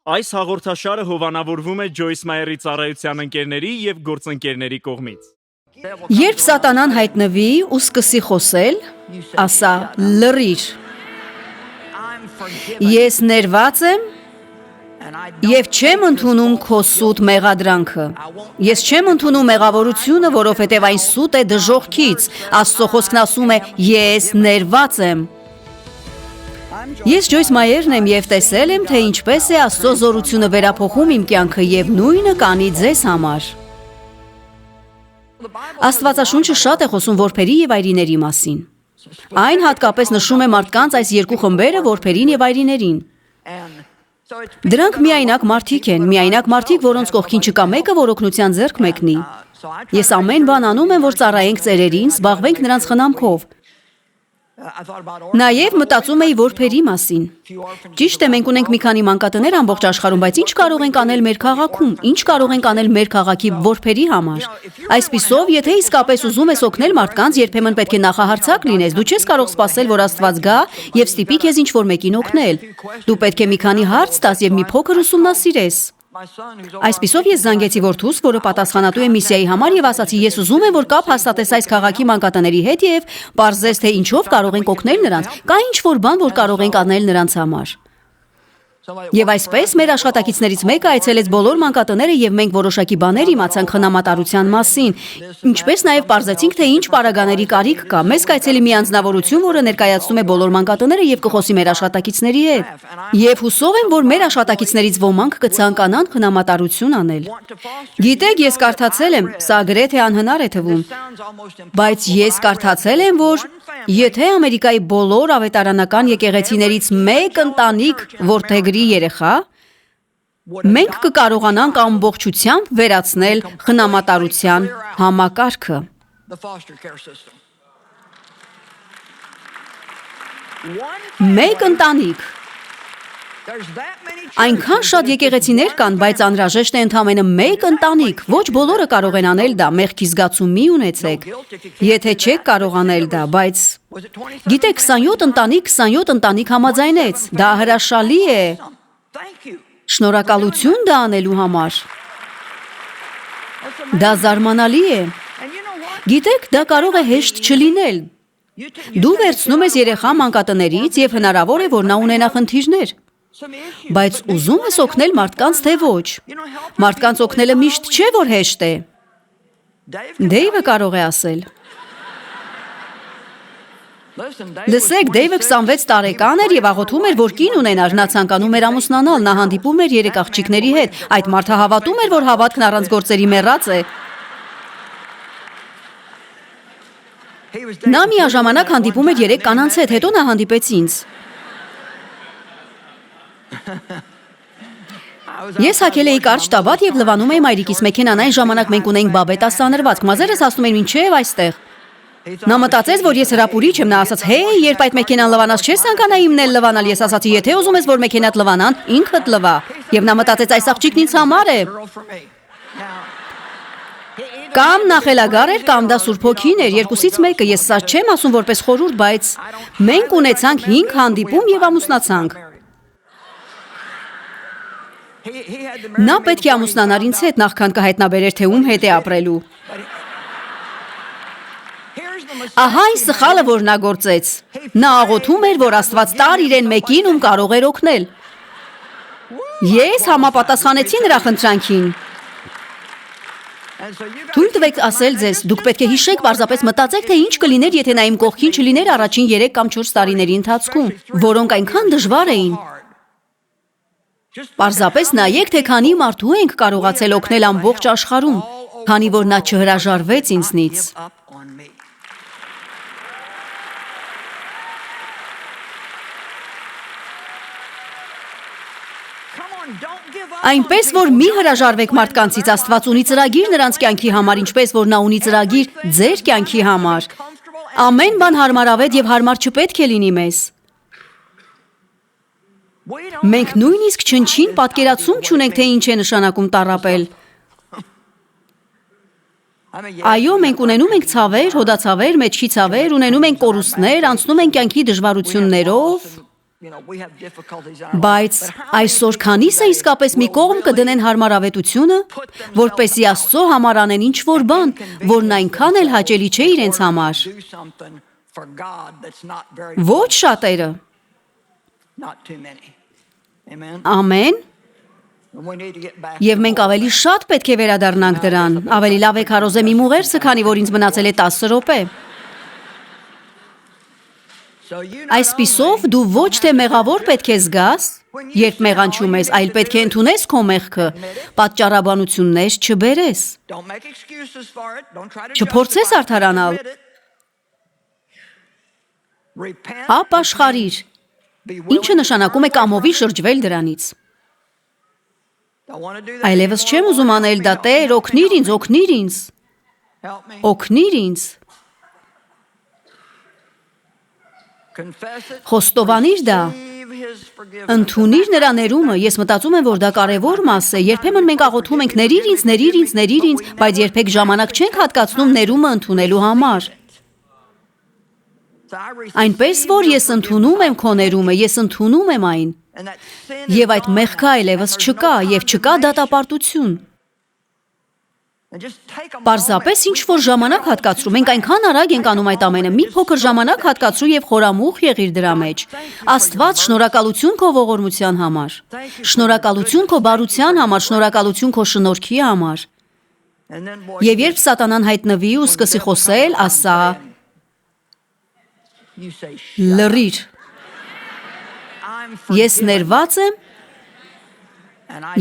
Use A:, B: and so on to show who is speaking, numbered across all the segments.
A: Այս հաղորդաշարը հովանավորվում է Ջոյս Մայերի ծառայության ընկերների և գործընկերների կողմից։
B: Երբ սատանան հայտնվի ու սկսի խոսել, ասա լռիր։ Ես ներված եմ և չեմ ընդունում քո սուտ մեղադրանքը։ Ես չեմ ընդունում մեղավորությունը, որովհետև այն սուտ է դժոխքից։ Աստծո խոսքն ասում է. ես ներված եմ։ Ես Ջոյս Մայերն եմ և տեսել եմ, թե ինչպես է Աստծո զորությունը վերափոխում իմ կյանքը և նույնը կանի ձեզ համար։ Աստվածաշունչը շատ է խոսում որբերի և այրիների մասին։ Այն հատկապես նշում է մարդկանց այս երկու խմբերը՝ որբերին և այրիներին։ Դրանք միայնակ մարդիկ են, միայնակ մարդիկ, որոնց կողքին չկա մեկը, որ օգնության ձեռք մեկնի։ Ես ամեն բան անում եմ, որ ծառայենք ծերերին, զբաղվենք նրանց խնամքով։ Նաև մտածում էի որբերի մասին։ Ճիշտ է, մենք ունենք մի քանի մանկատներ ամբողջ աշխարհում, բայց ինչ կարող ենք անել մեր քաղաքում, ինչ կարող ենք անել մեր քաղաքի որբերի համար։ Այսպիսով, եթե իսկապես ուզում ես օգնել մարդկանց, երբեմն պետք է նախահարցակ լինես։ Դու չես կարող սպասել, որ Աստված գա և ստիպի քեզ ինչ-որ մեկին օգնել։ Դու պետք է մի քանի հարց տաս և մի փոքր ուսումնասիրես։ Այսպիսով ես զանգեցի որդուս, որը պատասխանատու է միսիայի համար, և ասացի. ես ուզում եմ, որ կապ հաստատես այս քաղաքի մանկատների հետ և պարզես, թե ինչով կարող ենք օգնել նրանց, կա ինչ-որ բան, որ կարող ենք անել նրանց համար։ Եվ այսպես մեր աշխատակիցներից մեկը այցելեց բոլոր մանկատները և մենք որոշակի բաներ իմացանք խնամատարության մասին, ինչպես նաև պարզեցինք, թե ինչ պարագաների կարիք կա։ Մեզ կայցելի մի անձնավորություն, որը ներկայացնում է բոլոր մանկատները և կխոսի մեր աշխատակիցների հետ։ Եվ հուսով եմ, որ մեր աշխատակիցներից ոմանք կցանկանան խնամատարություն անել։ Գիտեք, ես կարդացել եմ, սա գրեթե անհնար է թվում, բայց ես կարդացել եմ, որ եթե Ամերիկայի բոլոր ավետարանական եկեղեցիներից մեկ ընտանիք որդեգրի երեխա, մենք կկարողանանք ամբողջությամբ վերացնել խնամատարության համակարգը։ Մեկ ընտանիք։ Այնքան շատ եկեղեցիներ կան, բայց անհրաժեշտ է ընդամենը մեկ ընտանիք։ Ոչ բոլորը կարող են անել դա, մեղքի զգացում մի ունեցեք, եթե չեք կարող անել դա, բայց գիտեք, 27 ընտանիք համաձայնեց, դա հրաշալի է։ Շնորհակալություն դա անելու համար։ Դա զարմանալի է։ Գիտեք, դա կարող է հեշտ չլինել։ Դու վերցնում ես երեխա մանկատներից և հնարավոր է, որ նա ունենա խնդիրներ։ Բայց ուզում ես օգնել մարդկանց, թե ոչ։ Մարդկանց օգնելը միշտ չէ, որ հեշտ է։ Դեյվը կարող է ասել։ Լսեք, Դեյվը 26 տարեկան էր և աղոթում էր, որ կին ունենար, նա ցանկանում էր ամուսնանալ, նա հանդիպում էր 3 աղջիկների հետ։ Այդ մարդը հավատում էր, որ հավատքն առանց գործերի մեռած է։ Նա միաժամանակ հանդիպում էր 3 կանանց հետ, հետո նա հանդիպեց ինձ։ Ես հագել էի կարճ տաբատ և լվանում էի մայրիկիս մեքենան, այն ժամանակ մենք ունեինք բաբետ ասաներվածք, մազերս հասնում էին մինչև այստեղ։ Նա մտածեց, որ ես հրապուրիչ եմ, նա ասաց. «Հեյ, երբ այդ մեքենան լվանաս, չես ցանկանա իմն էլ լվանալ»։ Ես ասացի. «Եթե ուզում ես, որ մեքենատ լվանան, ինքդ լվա»։ Եվ նա մտածեց, այս աղջիկն ինձ համար է։ Կամ նախելագար էր, կամ դա Սուրբ Հոգին էր, երկուսից մեկը։ Ես սա չեմ ասում որպես խորհուրդ, բայց մենք ունեցանք 5 հանդիպում և ամուսնացանք։ Նա պետք է ամուսնանար ինձ հետ, նախքան կհայտնաբերեր, թե ում հետ է ապրելու։ Ահա այն սխալը, որ նա գործեց։ Նա աղոթում էր, որ Աստված տար իրեն մեկին, ում կարող էր օգնել։ Ես համապատասխանեցի նրա խնդրանքին։ Թույլ տվեք ասել ձեզ, դուք պետք է հիշեք, պարզապես մտածեք, թե ինչ կլիներ, եթե նա իմ կողքին չլիներ առաջին 3 կամ 4 տարիների ընթացքում, որոնք այնքան դժվար էին։ Պարզապես նայեք, թե քանի մարդու ենք կարողացել օգնել ամբողջ աշխարհում, քանի որ նա չհրաժարվեց ինձնից։ Այնպես որ մի հրաժարվեք մարդկանցից, Աստված ունի ծրագիր նրանց կյանքի համար, ինչպես որ նա ունի ծրագիր ձեր կյանքի համար։ Ամեն բան հարմարավետ և հարմար չպետք է լինի մեզ։ Մենք նույնիսկ չնչին պատկերացում չունենք, թե ինչ է նշանակում տառապել։ Այո, մենք ունենում ենք ցավեր, հոդացավեր, մեջքի ցավեր, ունենում ենք կորուստներ, անցնում ենք կյանքի դժվարություններով, Բայց այսօր քանիսը իսկապես մի կողմ կդնեն հարմարավետությունը, որպեսզի Աստծո համար անեն ինչ-որ բան, որն այնքան էլ հաճելի չէ իրենց համար։ Ոչ շատերը։ Ամեն։ Եվ մենք ավելի շատ պետք է վերադառնանք դրան։ Ավելի լավ է քարոզեմ իմ ուղերձը, քանի որ ինձ մնացել է 10 րոպե։ Այսպիսով դու ոչ թե մեղավոր պետք է զգաս, երբ մեղանչում ես, այլ պետք է ընդունես քո մեղքը, պատճառաբանություններ չբերես։ Չփորձես արդարանալ։ Ապաշխարիր, ինչը նշանակում է կամովի շրջվել դրանից։ Այլևս չեմ ուզում անել դա, Տեր, օգնիր ինձ, օգնիր ինձ, օգնիր ինձ։ Խոստովանիր դա, ընդունիր նրա ներումը, ես մտածում եմ, որ դա կարևոր մաս է, երբեմն մենք աղոթում ենք ներիր ինձ, ներիր ինձ, ներիր ինձ, բայց երբեք ժամանակ չենք հատկացնում ներումը ընդունելու համար։ Այնպես, որ ես ընդունում եմ քո ներումը, ես ընդունում եմ այն, և այդ մեղքը այլևս չկա, և չկա դատապարտություն։ Պարզապես ինչ-որ ժամանակ հատկացրու, մենք այնքան արագ ենք անում այդ ամենը, մի փոքր ժամանակ հատկացրու և խորամուխ եղիր դրա մեջ։ Աստված, շնորհակալություն քո ողորմության համար, շնորհակալություն քո բարության համար, շնորհակալություն քո շնորհքի համար։ Եվ երբ Սատանան հայտնվի ու սկսի խոսել, ասա. լռիր, ես ներված եմ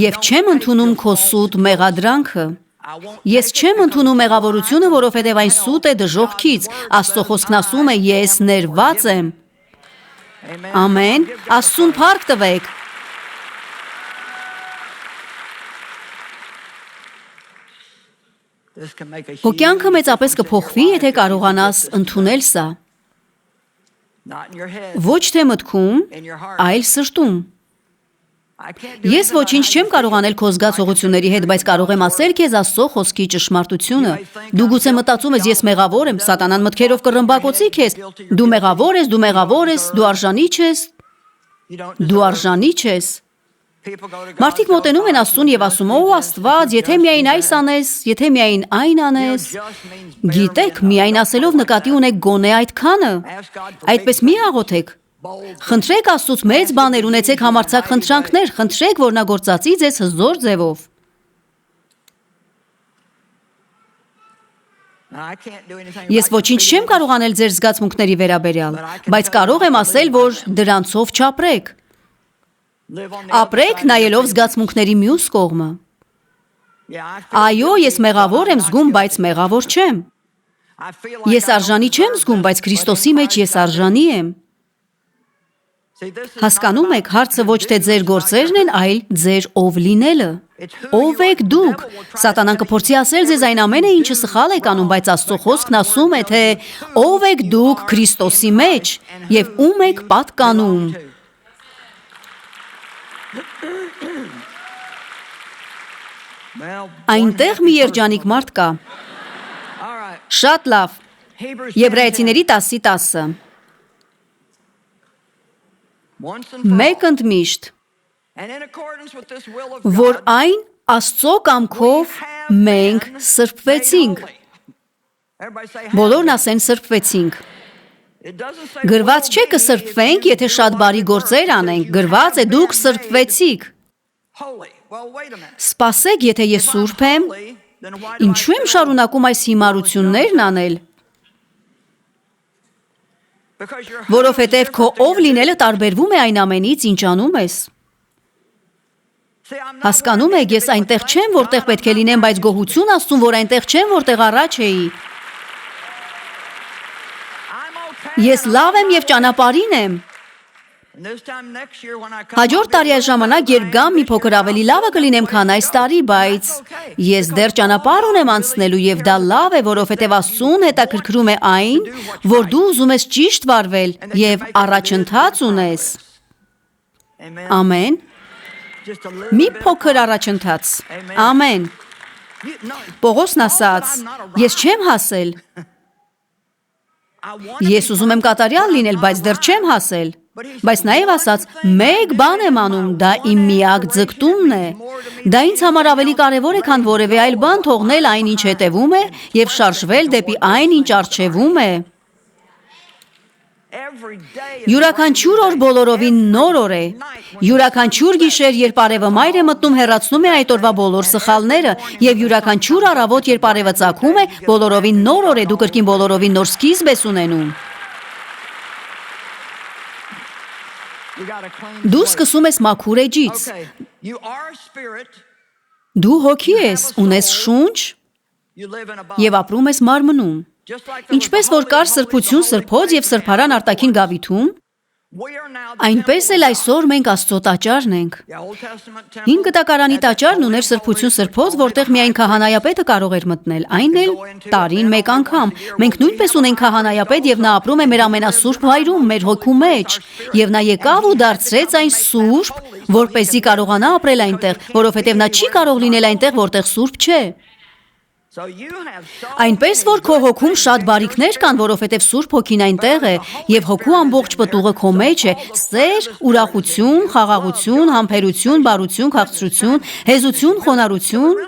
B: և չեմ ընդունում քո սուտ մեղադրանքը։ Ես չեմ ընդունում մեղավորությունը, որովհետև այն սուտ է դժոխքից։ Աստծո խոսքն ասում է, ես ներված եմ։ Ամեն, Աստծուն փառք տվեք։ Քո կյանքը մեծապես կփոխվի, եթե կարողանաս ընդունել սա։ Ոչ թե մտքում, այլ սրտում։ Ես ոչինչ չեմ կարող անել քո զգացողությունների հետ, բայց կարող եմ ասել քեզ Աստծո խոսքի ճշմարտությունը։ Դու գուցե մտածում ես, ես մեղավոր եմ, Սատանան մտքերով կռմբակոծի քեզ։ Դու մեղավոր ես, դու մեղավոր ես, դու արժանի չես։ Դու արժանի չես։ Մարդիկ մոտենում են Աստծուն և ասում, «Օ Աստված, եթե միայն այս անես, եթե միայն այն անես»։ Գիտեք, միայն ասելով նկատի ունեք գոնե այդքանը։ Այդպես մի աղոթեք։ Խնդրեք Աստծուց մեծ բաներ, ունեցեք համարձակ խնդրանքներ, խնդրեք, որ նա գործածի ձեզ հզոր ձևով։ Ես ոչինչ չեմ կարող անել ձեր զգացմունքների վերաբերյալ, բայց կարող եմ ասել, որ դրանցով չապրեք։ Ապրեք նայելով զգացմունքների մյուս կողմը։ Այո, ես մեղավոր եմ զգում, բայց մեղավոր չեմ։ Ես արժանի չեմ զգում, բայց Քրիստոսի մեջ ես արժանի եմ։ Հասկանում եք, հարցը ոչ թե ձեր գործերն են, այլ ձեր ով լինելը։ Ով եք դուք։ Սատանան կփորձի ասել ձեզ այն ամենը, ինչը սխալ եք անում, բայց Աստծո խոսքն ասում է, թե ով եք դուք Քրիստոսի մեջ և ում եք պատկանում։ Այնտեղ մի երջանիկ մարդ կա։ Շատ լավ։ Եբրայեցիների 10:10։ Մեկ ընդմիշտ, որ այն Աստծո կամքով մենք սրբվեցինք։ Բոլորն ասեն սրբվեցինք։ Գրված չէ կսրբվենք, եթե շատ բարի գործեր անենք, գրված է դուք սրբվեցիք։ Սպասեք, եթե ես սուրբ եմ, ինչու եմ շարունակում այս հիմարություններն անել։ Որովհետև քո ով լինելը տարբերվում է այն ամենից, ինչ անում ես։ Հասկանում եք, ես այնտեղ չեմ, որտեղ պետք է լինեմ, բայց գոհություն Աստծուն, որ այնտեղ չեմ, որտեղ առաջ էի։ Ես լավ եմ և ճանապարհին եմ։ Հաջորդ տարի այս ժամանակ, երբ գամ, մի փոքր ավելի լավը կլինեմ, քան այս տարի, բայց ես դեռ ճանապարհ ունեմ անցնելու և դա լավ է, որովհետև Աստծուն հետաքրքրում է այն, որ դու ուզում ես ճիշտ վարվել և առաջընթաց ունես։ Ամեն։ Մի փոքր առաջընթաց։ Ամեն։ Պողոսն ասաց, ես չեմ հասել։ Ես ուզում եմ կատարյալ լինել, բայց դեռ չեմ հասել։ Բայց նաև ասաց. «Մեկ բան եմ անում, դա իմ միակ ձգտումն է։ Դա ինձ համար ավելի կարևոր է, քան որևէ այլ բան թողնել այն, ինչ հետևում է, եւ շարժվել դեպի այն, ինչ առջևում է»։ Յուրաքանչյուր օր բոլորովին նոր օր է։ Յուրաքանչյուր գիշեր, երբ արևը մայր է մտնում, հեռացնում է այդ օրվա բոլոր սխալները, եւ յուրաքանչյուր առավոտ, երբ արևը ծագում է, բոլորովին նոր օր է, դու կրկին բոլորովին նոր սկիզբ ես ունենում։ Դու սկսում ես մաքուր էջից։ Դու հոգի ես, ունես շունչ եւ ապրում ես մարմնում։ Ինչպես որ կար սրբություն սրբոց եւ սրբարան արտաքին գավիթում, այնպես էլ այսօր մենք Աստծո տաճարն ենք։ Հին Կտակարանի տաճարն ուներ սրբություն սրբոց, որտեղ միայն քահանայապետը կարող էր մտնել, այն էլ տարին մեկ անգամ։ Մենք նույնպես ունենք քահանայապետ եւ նա ապրում է մեր ամենասուրբ վայրում, մեր հոգու մեջ, եւ նա եկավ ու դարձրեց այն սուրբ, որպեսզի կարողանա ապրել այնտեղ, որովհետեւ նա չի կարող լինել այնտեղ, որտեղ սուրբ չէ։ Այնպես որ քո հոգում շատ բարիքներ կան, որովհետև Սուրբ Հոգին այնտեղ է, եւ հոգու ամբողջ պտուղը քո մեջ է՝ սեր, ուրախություն, խաղաղություն, համբերություն, բարություն, քաղցրություն, հեզություն, խոնարհություն։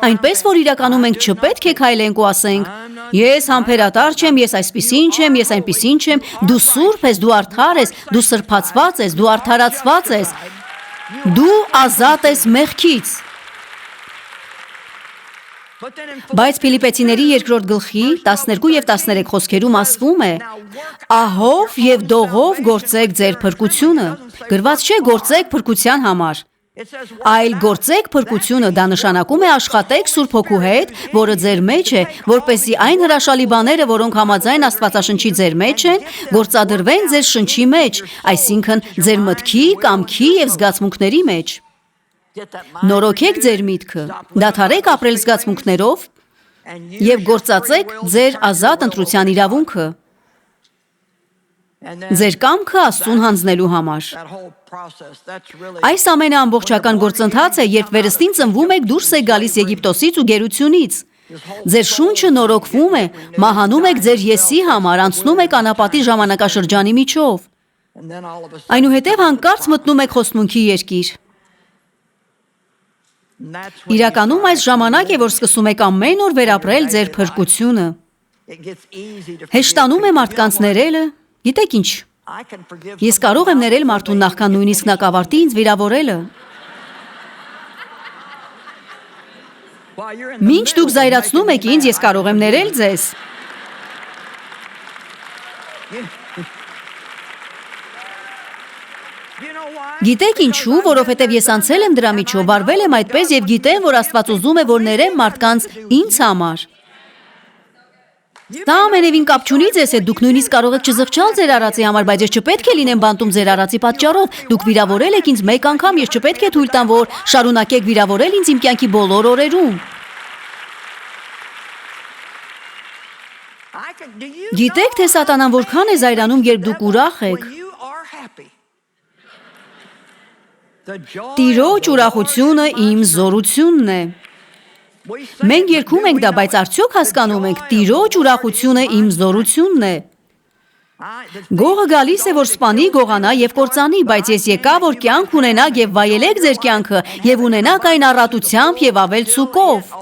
B: Այնպես որ իրականում մենք չպետք է քայլենք ու ասենք. «Ես համբերատար չեմ, ես այսպիսին չեմ, ես այնպիսին չեմ»։ Դու սուրբ ես, դու արդար ես, դու սրբացված ես, դու արդարացված ես, դու ազատ ես մեղքից։ Բայց Փիլիպեցիների 2-րդ գլխի 12 եւ 13 խոսքերում ասվում է. «Ահով եւ դողով գործեք ձեր փրկությունը»։ Գրված չէ գործեք փրկության համար, այլ գործեք փրկությունը, դա նշանակում է աշխատեք Սուրբ Հոգու հետ, որը ձեր մեջ է, որպեսզի այն հրաշալի բաները, որոնք համաձայն Աստվածաշնչի ձեր մեջ են, գործադրվեն ձեր շնչի մեջ, այսինքն ձեր մտքի, կամքի եւ զգացմունքների մեջ։ Նորոգեք ձեր միտքը, դադարեք ապրել զգացմունքներով եւ գործածեք ձեր ազատ ընտրության իրավունքը, ձեր կամքը Աստծուն հանձնելու համար։ Այս ամենը ամբողջական գործընթաց է, երբ վերստին ծնվում եք, դուրս եք գալիս Եգիպտոսից ու գերությունից։ Ձեր շունչը նորոգվում է, մահանում եք ձեր եսի համար, անցնում եք անապատի ժամանակաշրջանի միջով։ Այնուհետև հանկարծ մտնում եք խոստմունքի երկիր։ Իրականում այս ժամանակ է, որ սկսում եք ամեն օր վերապրել ձեր փրկությունը։ Հեշտանում է մարդկանց ներելը, գիտեք ինչ, ես կարող եմ ներել մարդուն նախքան նույնիսկ նա կավարտի ինձ վիրավորելը։ Մինչ դուք զայրացնում եք ինձ, ես կարող եմ ներել ձեզ։ Գիտեք ինչու, որովհետև ես անցել եմ դրա միջով, վարվել եմ այդպես եւ գիտեմ, որ Աստված ուզում է, որ ներեմ մարդկանց ինձ համար։ Դա ամենևին կապ չունի ձեզ հետ, դուք նույնիսկ կարող եք չզղջալ ձեր արածի համար, բայց ես չպետք է լինեմ բանտում ձեր արածի պատճառով։ Դուք վիրավորել եք ինձ մեկ անգամ, ես չպետք է թույլ տամ, որ շարունակեք վիրավորել ինձ իմ կյանքի բոլոր օրերում։ Գիտեք, թե սատանան որքան է զայրանում, երբ դուք ուրախ եք։ Տիրոջ ուրախությունը իմ զորությունն է։ Մենք երգում ենք դա, բայց արդյոք հասկանում ենք, Տիրոջ ուրախությունը իմ զորությունն է։ Գողը գալիս է, որ սպանի, գողանա եւ կործանի, բայց ես եկա, որ կյանք ունենաք եւ վայելեք ձեր կյանքը եւ ունենաք այն առատությամբ եւ ավելցուկով։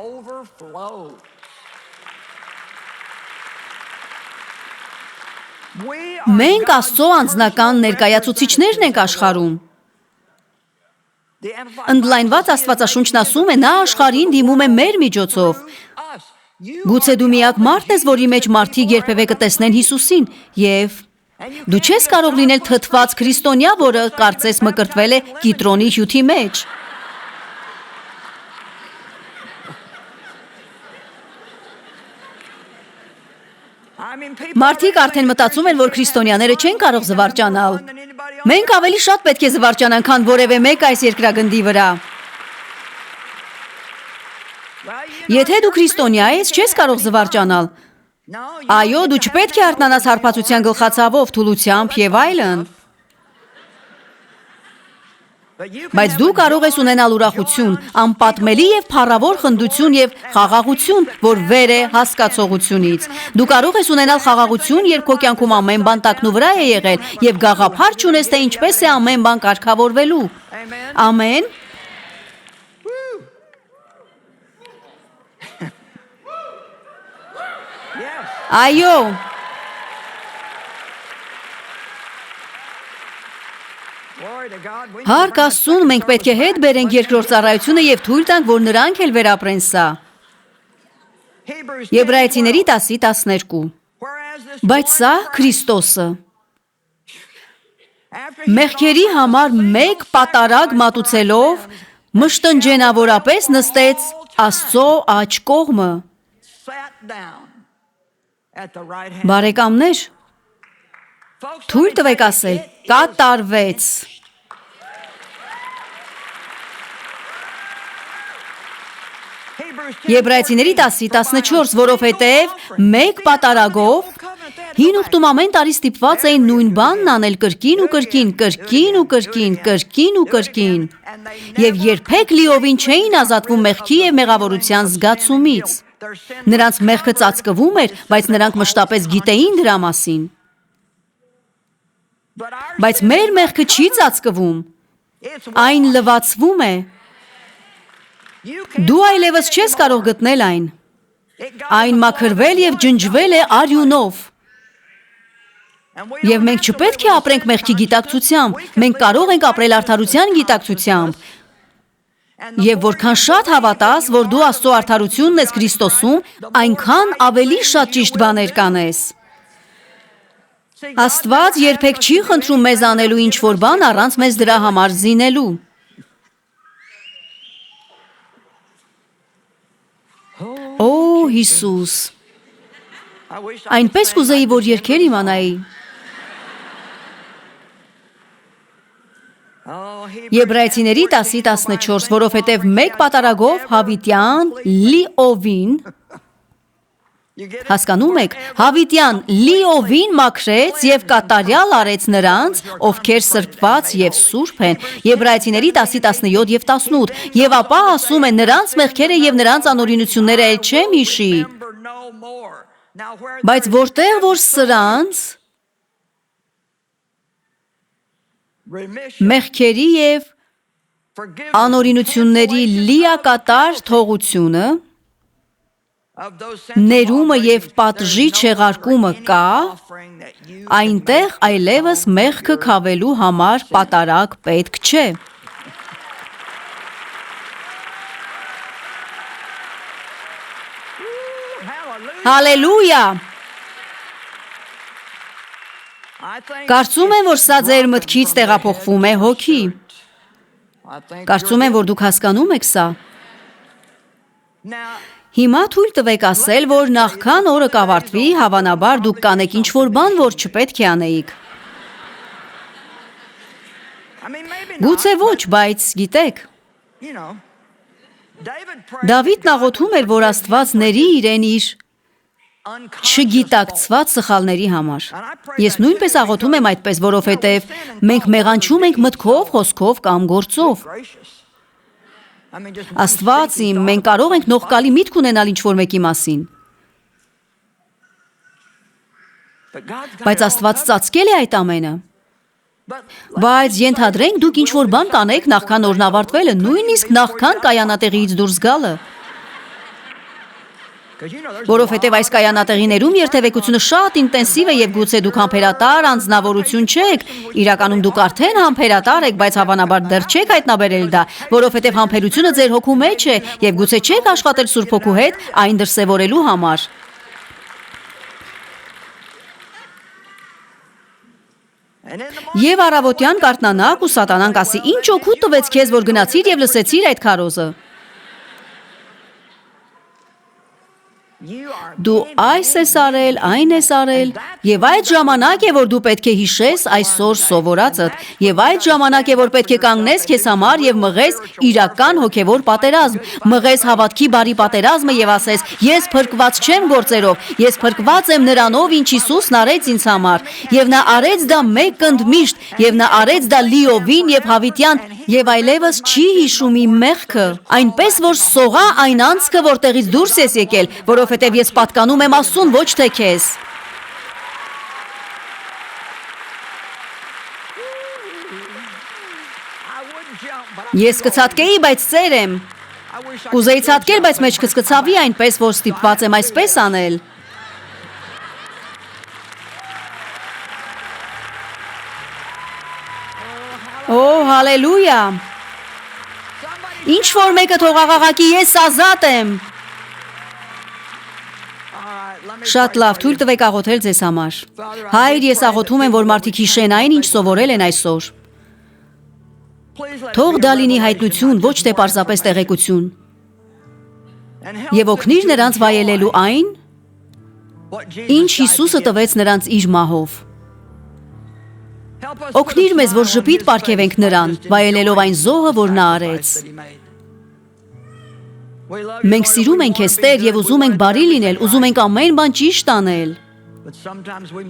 B: Մենք Աստծո անձնական ներկայացուցիչներն ենք աշխարհում։ Ընդլայնված Աստվածաշունչն ասում է, նա աշխարհին դիմում է մեր միջոցով։ Գուցե դու միակ մարդն ես, որի մեջ մարդիկ երբևէ կտեսնեն Հիսուսին, եւ դու չես կարող լինել թթված քրիստոնյա, որը կարծես մկրտվել է կիտրոնի հյութի մեջ։ Մարդիկ արդեն մտածում են, որ քրիստոնյաները չեն կարող զվարճանալ։ Մենք ավելի շատ պետք է զվարճանանք, քան որևէ մեկ այս երկրագնդի վրա։ Եթե դու քրիստոնյա ես, չես կարող զվարճանալ։ Այո, դու չպետք է արթնանաս հարբածության գլխացավով, թուլությամբ եւ այլն։ Բայց դու կարող ես ունենալ ուրախություն, անպատմելի եւ փառավոր խնդություն եւ խաղաղություն, որ վեր է հասկացողությունից։ Դու կարող ես ունենալ խաղաղություն, երբ քո կյանքում ամեն բան տակնու վրա է եղել եւ գաղափար չունես, թե ինչպես է ամեն բան կարգավորվելու։ Ամեն։ Այո։ Հարկ Աստծուն, մենք պետք է հետ բերենք երկրորդ ծառայությունը եւ թույլ տանք, որ նրանք էլ վերապրեն սա։ Եբրայեցիների 10:12։ Բայց սա Քրիստոսը մեղքերի համար մեկ պատարագ մատուցելով մշտնջենավորապես նստեց Աստծո աջ կողմը։ Բարեկամներ, թույլ տվեք ասել, կատարվեց։ Եբրայեցիների 10:14, որովհետև մեկ պատարագով հին ուխտում ամեն տարի ստիպված էին նույն բանն անել կրկին ու կրկին, կրկին ու կրկին, կրկին ու կրկին, եւ երբեք լիովին չէին ազատվում մեղքի եւ մեղավորության զգացումից։ Նրանց մեղքը ծածկվում էր, բայց նրանք մշտապես գիտեին դրա մասին։ Բայց մեր մեղքը չի ծածկվում, այն լվացվում է։ Դու այլևս չես կարող գտնել այն։ Այն մաքրվել եւ ջնջվել է արյունով։ Եվ մենք չպետք է ապրենք մեղքի գիտակցությամբ, մենք կարող ենք ապրել արդարության գիտակցությամբ։ Եվ որքան շատ հավատաս, որ դու Աստծո արդարությունն ես Քրիստոսում, այնքան ավելի շատ ճիշտ բաներ կանես։ Աստված երբեք չի խնդրում մեզ անելու ինչ-որ բան առանց մեզ դրա համար զինելու։ Օ, Հիսուս, այնպես կուզեի, որ երգեր իմանայի։ Եբրայեցիների 10:14, որովհետև մեկ պատարագով հավիտյան լիովին, հասկանում եք, հավիտյան լիովին մաքրեց եւ կատարյալ արեց նրանց, ովքեր սրբված եւ սուրբ են։ Եբրայեցիների 10:17 եւ 18, եւ ապա ասում է նրանց մեղքերը եւ նրանց անօրինությունները էլ չեմ հիշի։ Բայց որտեղ որ սրանց մեղքերի եւ անօրինությունների լիակատար թողությունը, ներումը եւ պատժի չեղարկումը կա, այնտեղ այլևս մեղքը քավելու համար պատարագ պետք չէ։ Հալելույա։ Կարծում եմ, որ սա ձեր մտքից տեղափոխվում է հոգի։ Կարծում եմ, որ դուք հասկանում եք սա։ Հիմա թույլ տվեք ասել, որ նախքան օրը կավարտվի, հավանաբար դուք կանեք ինչ-որ բան, որ չպետք է անեիք։ Գուցե ոչ, բայց գիտեք։ Դավիթն աղոթում էր, որ Աստված ների իրեն իր չգիտակցված սխալների համար։ Ես նույնպես աղոթում եմ այդպես, որովհետև մենք մեղանչում ենք մտքով, խոսքով կամ գործով։ Աստված իմ, մենք կարող ենք նողկալի միտք ունենալ ինչ-որ մեկի մասին։ Բայց Աստված ծածկել է այդ ամենը։ Բայց ենթադրենք դուք ինչ-որ բան կանեք նախքան օրն ավարտվելը, նույնիսկ նախքան կայանատեղիից դուրս գալը։ Որովհետև այս կայանատեղիներում երթևեկությունը շատ ինտենսիվ է եւ գուցե դուք համբերատար անձնավորություն չեք, իրականում դուք արդեն համբերատար եք, բայց հավանաբար դեռ չեք հայտնաբերել դա, որովհետև համբերությունը ձեր հոգու մեջ է եւ գուցե չեք աշխատել Սուրբ Հոգու հետ այն դրսևորելու համար։ Եվ առավոտյան կարթնանաք ու սատանան կասի. «Ինչ օգուտ տվեց քեզ, որ գնացիր եւ լսեցիր այդ քարոզը»։ Դու այս ես արել, այն ես արել, եւ այդ ժամանակ է, որ դու պետք է հիշես այսօր սովորածդ, եւ այդ ժամանակ է, որ պետք է կանգնես քեզ համար եւ մղես իրական հոգեվոր պատերազմ, մղես հավատքի բարի պատերազմը եւ ասես. ես փրկված չեմ գործերով, ես փրկված եմ նրանով, ինչ Հիսուսն արեց ինձ համար, եւ նա արեց դա մեկ ընդմիշտ, եւ նա արեց դա լիովին եւ հավիտյան, եւ այլևս չի հիշում իմ մեղքը, այնպես որ սողա այն անցքը, որտեղից դուրս ես եկել, որովհետև ես պատկանում եմ Աստծուն, ոչ թե քեզ։ Ես կցատկեի, բայց ծեր եմ։ Կուզեի ցատկել, բայց մեջքս կցավի, այնպես որ ստիպված եմ այսպես անել։ Օ, հալելույա։ Ինչ որ մեկը թող աղաղակի, ես ազատ եմ։ Շատ լավ, թույլ տվեք աղոթել ձեզ համար։ Հայր, ես աղոթում եմ, որ մարդիկ հիշեն այն, ինչ սովորել են այսօր։ Թող դա լինի հայտնություն, ոչ թե պարզապես տեղեկություն։ Եվ օգնիր նրանց վայելելու այն, ինչ Հիսուսը տվեց նրանց իր մահով։ Օգնիր մեզ, որ ժպիտ պարգևենք նրան, վայելելով այն զոհը, որ նա արեց։ Մենք սիրում ենք քեզ, Տեր, եւ ուզում ենք բարի լինել, ուզում ենք ամեն բան ճիշտ անել։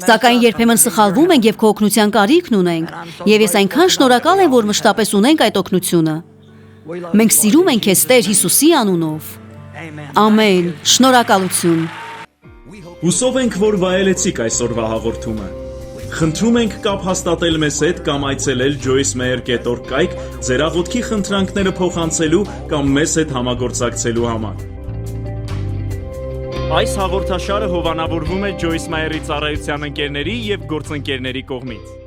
B: Սակայն երբեմն սխալվում ենք եւ քո օգնության կարիքն ունենք, եւ ես այնքան շնորհակալ եմ, որ մշտապես ունենք այդ օգնությունը։ Մենք սիրում ենք քեզ, Տեր, Հիսուսի անունով։ Ամեն։ Շնորհակալություն։
A: Հուսով ենք, որ վայելեցիք այսօրվա հաղորդումը։ Խնդրում ենք կապ հաստատել մեզ հետ կամ այցելել joycemeyer.org կայք ձեր աղոթքի խնդրանքները փոխանցելու կամ մեզ հետ համագործակցելու համար։ Այս հաղորդաշարը հովանավորվում է Joyce Meyer-ի ծառայության ընկերների եւ գործընկերների կողմից։